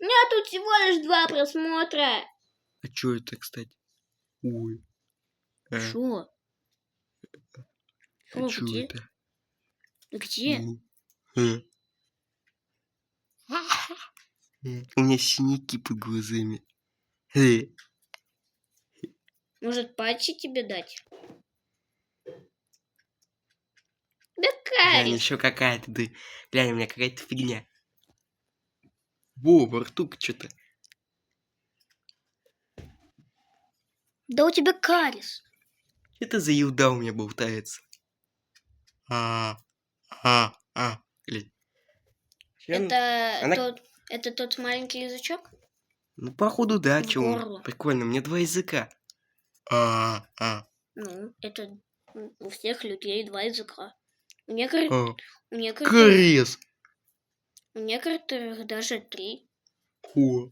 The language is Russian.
У меня тут всего лишь 2 просмотра. А чё это, кстати? Ой. Шо? А чё Где? это? Где? У меня синяки под глазами. Может, патчи тебе дать? Да Глянь, карис. еще какая-то, да. Глянь, у меня какая-то фигня. Во, во рту что-то. Да у тебя карис. Это за елда у меня болтается. Глянь. Это тот маленький язычок? Ну, походу, да, В чё горло. прикольно, у меня 2 языка. Ну, это у всех людей 2 языка. У некоторых Карис. даже 3. О.